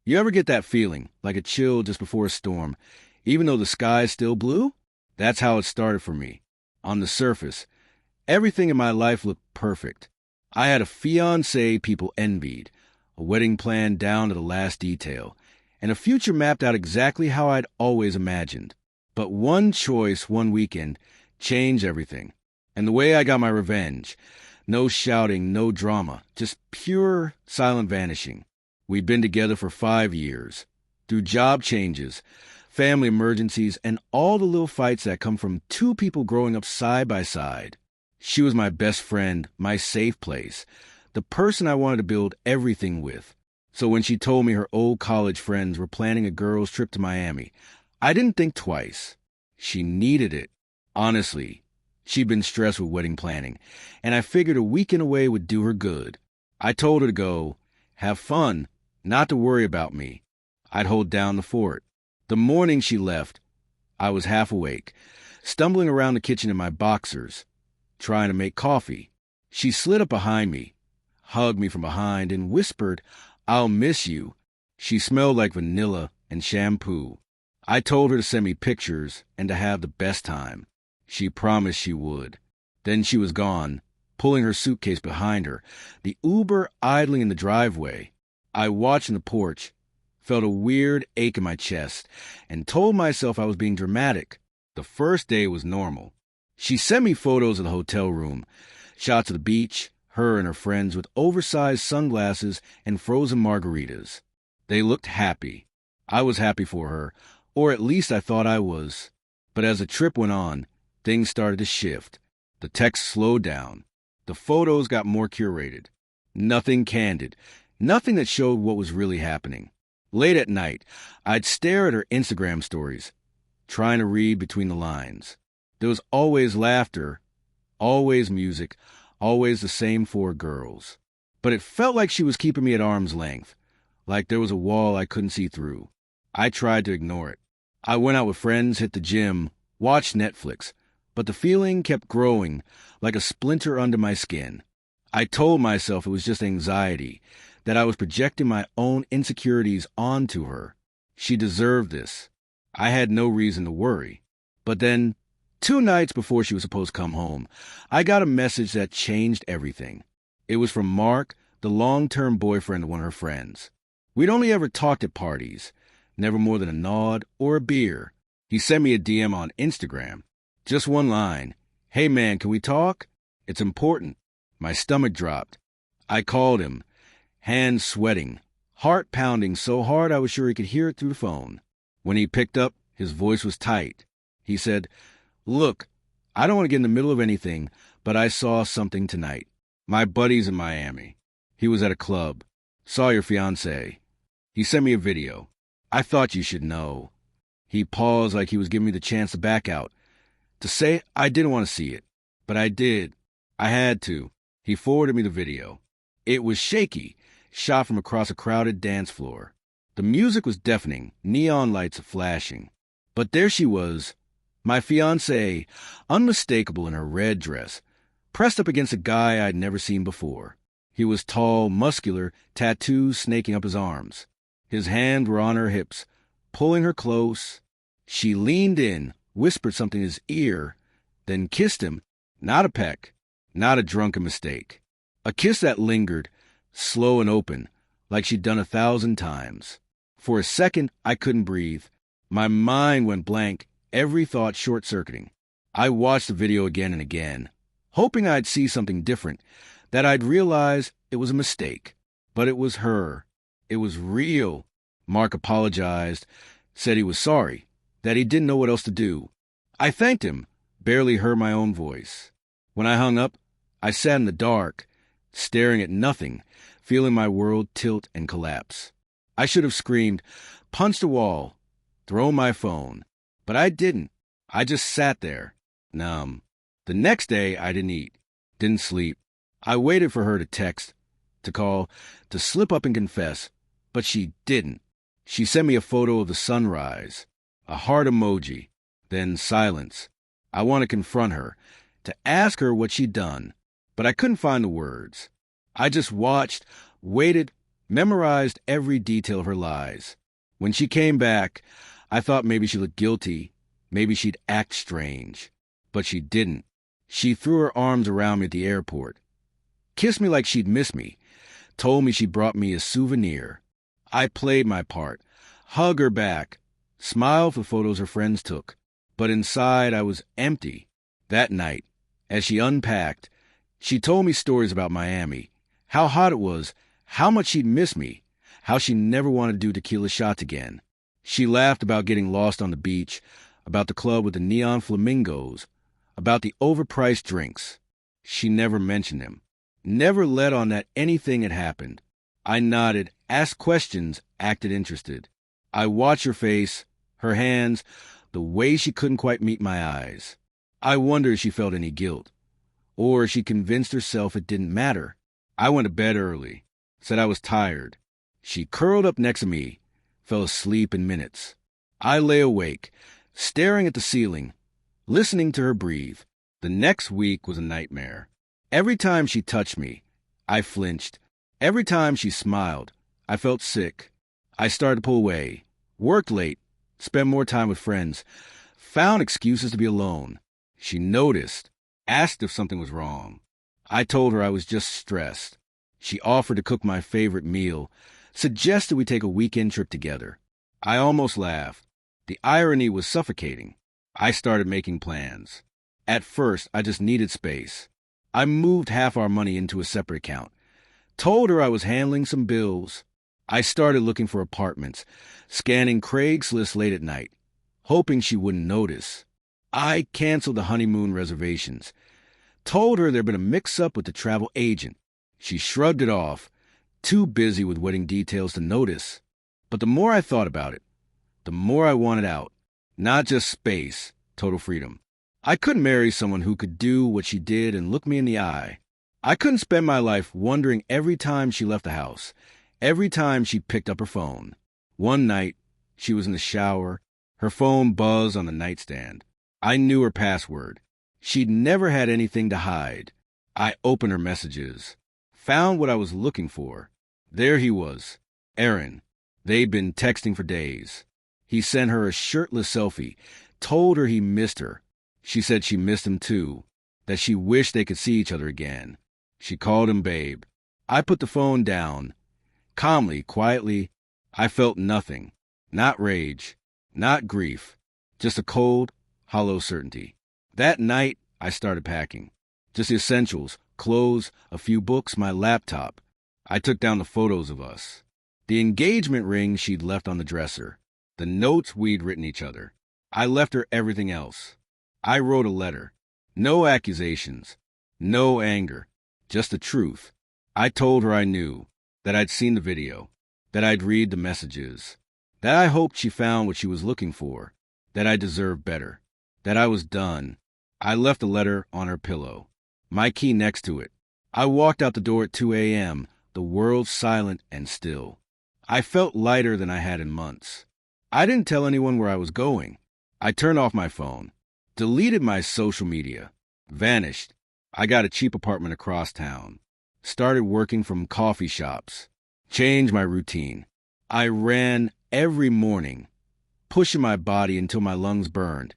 You ever get that feeling, like a chill just before a storm, even though the sky is still blue? That's how it started for me. On the surface, everything in my life looked perfect. I had a fiancé people envied, a wedding planned down to the last detail, and a future mapped out exactly how I'd always imagined. But one choice one weekend changed everything. And the way I got my revenge, no shouting, no drama, just pure silent vanishing. We'd been together for 5 years. Through job changes, family emergencies, and all the little fights that come from two people growing up side by side. She was my best friend, my safe place, the person I wanted to build everything with. So when she told me her old college friends were planning a girls' trip to Miami, I didn't think twice. She needed it. Honestly, she'd been stressed with wedding planning, and I figured a weekend away would do her good. I told her to go, have fun, not to worry about me. I'd hold down the fort. The morning she left, I was half awake, stumbling around the kitchen in my boxers, trying to make coffee. She slid up behind me, hugged me from behind, and whispered, "I'll miss you." She smelled like vanilla and shampoo. I told her to send me pictures and to have the best time. She promised she would. Then she was gone, pulling her suitcase behind her, the Uber idling in the driveway. I watched on the porch, felt a weird ache in my chest, and told myself I was being dramatic. The first day was normal. She sent me photos of the hotel room, shots of the beach, her and her friends with oversized sunglasses and frozen margaritas. They looked happy. I was happy for her, or at least I thought I was. But as the trip went on, things started to shift. The texts slowed down. The photos got more curated. Nothing candid. Nothing that showed what was really happening. Late at night, I'd stare at her Instagram stories, trying to read between the lines. There was always laughter, always music, always the same 4 girls. But it felt like she was keeping me at arm's length, like there was a wall I couldn't see through. I tried to ignore it. I went out with friends, hit the gym, watched Netflix, but the feeling kept growing, like a splinter under my skin. I told myself it was just anxiety, that I was projecting my own insecurities onto her. She deserved this. I had no reason to worry. But then, 2 nights before she was supposed to come home, I got a message that changed everything. It was from Mark, the long-term boyfriend of one of her friends. We'd only ever talked at parties, never more than a nod or a beer. He sent me a DM on Instagram. Just one line. "Hey man, can we talk? It's important." My stomach dropped. I called him, hands sweating, heart pounding so hard I was sure he could hear it through the phone. When he picked up, his voice was tight. He said, "Look, I don't want to get in the middle of anything, but I saw something tonight. My buddy's in Miami. He was at a club. Saw your fiancé. He sent me a video. I thought you should know." He paused like he was giving me the chance to back out, to say I didn't want to see it. But I did. I had to. He forwarded me the video. It was shaky, shot from across a crowded dance floor. The music was deafening, neon lights flashing. But there she was, my fiancée, unmistakable in her red dress, pressed up against a guy I'd never seen before. He was tall, muscular, tattoos snaking up his arms. His hands were on her hips, pulling her close. She leaned in, whispered something in his ear, then kissed him. Not a peck, not a drunken mistake. A kiss that lingered, slow and open, like she'd done 1,000 times. For a second, I couldn't breathe. My mind went blank, every thought short-circuiting. I watched the video again and again, hoping I'd see something different, that I'd realize it was a mistake. But it was her. It was real. Mark apologized, said he was sorry, that he didn't know what else to do. I thanked him, barely heard my own voice. When I hung up, I sat in the dark, staring at nothing, feeling my world tilt and collapse. I should have screamed, punched a wall, thrown my phone. But I didn't. I just sat there, numb. The next day, I didn't eat, didn't sleep. I waited for her to text, to call, to slip up and confess. But she didn't. She sent me a photo of the sunrise, a heart emoji, then silence. I want to confront her, to ask her what she'd done, but I couldn't find the words. I just watched, waited, Memorized every detail of her lies. When she came back, I thought maybe she looked guilty, maybe she'd act strange. But she didn't. She threw her arms around me at the airport, kissed me like she'd miss me, told me she'd brought me a souvenir. I played my part, hugged her back, smiled for photos her friends took. But inside I was empty. That night, as she unpacked, she told me stories about Miami, how hot it was, how much she'd miss me, how she never wanted to do tequila shots again. She laughed about getting lost on the beach, about the club with the neon flamingos, about the overpriced drinks. She never mentioned them, never let on that anything had happened. I nodded, asked questions, acted interested. I watched her face, her hands, the way she couldn't quite meet my eyes. I wondered if she felt any guilt, or if she convinced herself it didn't matter. I went to bed early, said I was tired. She curled up next to me, fell asleep in minutes. I lay awake, staring at the ceiling, listening to her breathe. The next week was a nightmare. Every time she touched me, I flinched. Every time she smiled, I felt sick. I started to pull away, worked late, spent more time with friends, found excuses to be alone. She noticed, asked if something was wrong. I told her I was just stressed. She offered to cook my favorite meal, suggested we take a weekend trip together. I almost laughed. The irony was suffocating. I started making plans. At first, I just needed space. I moved half our money into a separate account, told her I was handling some bills. I started looking for apartments, scanning Craigslist late at night, hoping she wouldn't notice. I canceled the honeymoon reservations, told her there'd been a mix-up with the travel agent. She shrugged it off, too busy with wedding details to notice. But the more I thought about it, the more I wanted out. Not just space, total freedom. I couldn't marry someone who could do what she did and look me in the eye. I couldn't spend my life wondering every time she left the house, every time she picked up her phone. One night, she was in the shower, her phone buzzed on the nightstand. I knew her password. She'd never had anything to hide. I opened her messages, found what I was looking for. There he was, Aaron. They'd been texting for days. He sent her a shirtless selfie, told her he missed her. She said she missed him too, that she wished they could see each other again. She called him babe. I put the phone down. Calmly, quietly, I felt nothing. Not rage, not grief, just a cold, hollow certainty. That night, I started packing. Just the essentials, clothes, a few books, my laptop. I took down the photos of us. The engagement ring she'd left on the dresser. The notes we'd written each other. I left her everything else. I wrote a letter. No accusations. No anger. Just the truth. I told her I knew, that I'd seen the video, that I'd read the messages, that I hoped she found what she was looking for, that I deserved better, that I was done. I left the letter on her pillow, my key next to it. I walked out the door at 2 a.m., the world silent and still. I felt lighter than I had in months. I didn't tell anyone where I was going. I turned off my phone, deleted my social media, vanished. I got a cheap apartment across town, started working from coffee shops, changed my routine. I ran every morning, pushing my body until my lungs burned,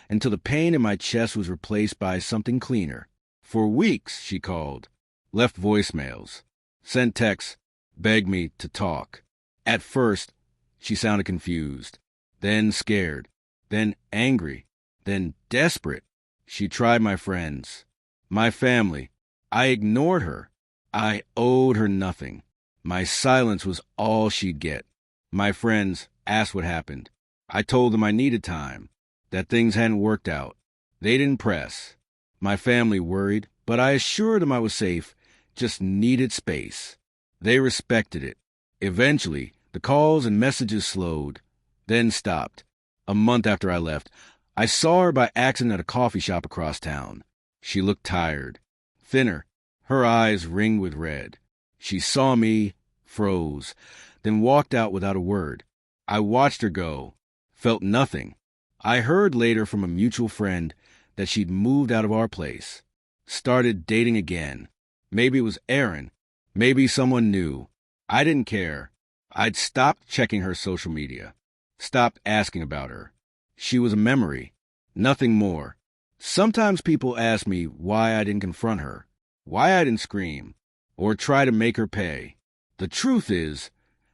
until the pain in my chest was replaced by something cleaner. For weeks, she called, left voicemails, sent texts, begged me to talk. At first, she sounded confused, then scared, then angry, then desperate. She tried my friends, my family. I ignored her. I owed her nothing. My silence was all she'd get. My friends asked what happened. I told them I needed time, that things hadn't worked out. They didn't press. My family worried, but I assured them I was safe, just needed space. They respected it. Eventually, the calls and messages slowed, then stopped. A month after I left, I saw her by accident at a coffee shop across town. She looked tired, thinner, her eyes ringed with red. She saw me, froze, then walked out without a word. I watched her go, felt nothing. I heard later from a mutual friend that she'd moved out of our place, started dating again. Maybe it was Aaron, maybe someone new. I didn't care. I'd stopped checking her social media, stopped asking about her. She was a memory, nothing more. Sometimes people ask me why I didn't confront her, why I didn't scream, or try to make her pay. The truth is,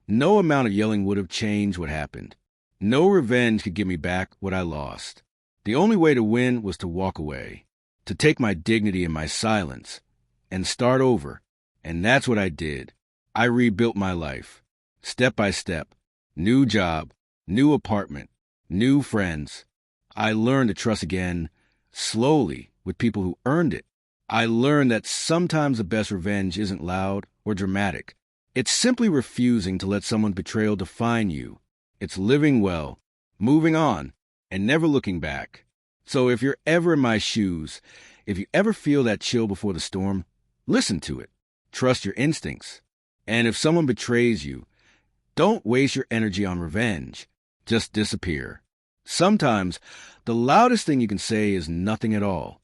no amount of yelling would have changed what happened. No revenge could give me back what I lost. The only way to win was to walk away, to take my dignity in my silence, and start over. And that's what I did. I rebuilt my life, step by step. New job, new apartment, new friends. I learned to trust again, slowly, with people who earned it. I learned that sometimes the best revenge isn't loud or dramatic. It's simply refusing to let someone's betrayal define you. It's living well, moving on, and never looking back. So if you're ever in my shoes, if you ever feel that chill before the storm, listen to it. Trust your instincts. And if someone betrays you, don't waste your energy on revenge. Just disappear. Sometimes, the loudest thing you can say is nothing at all.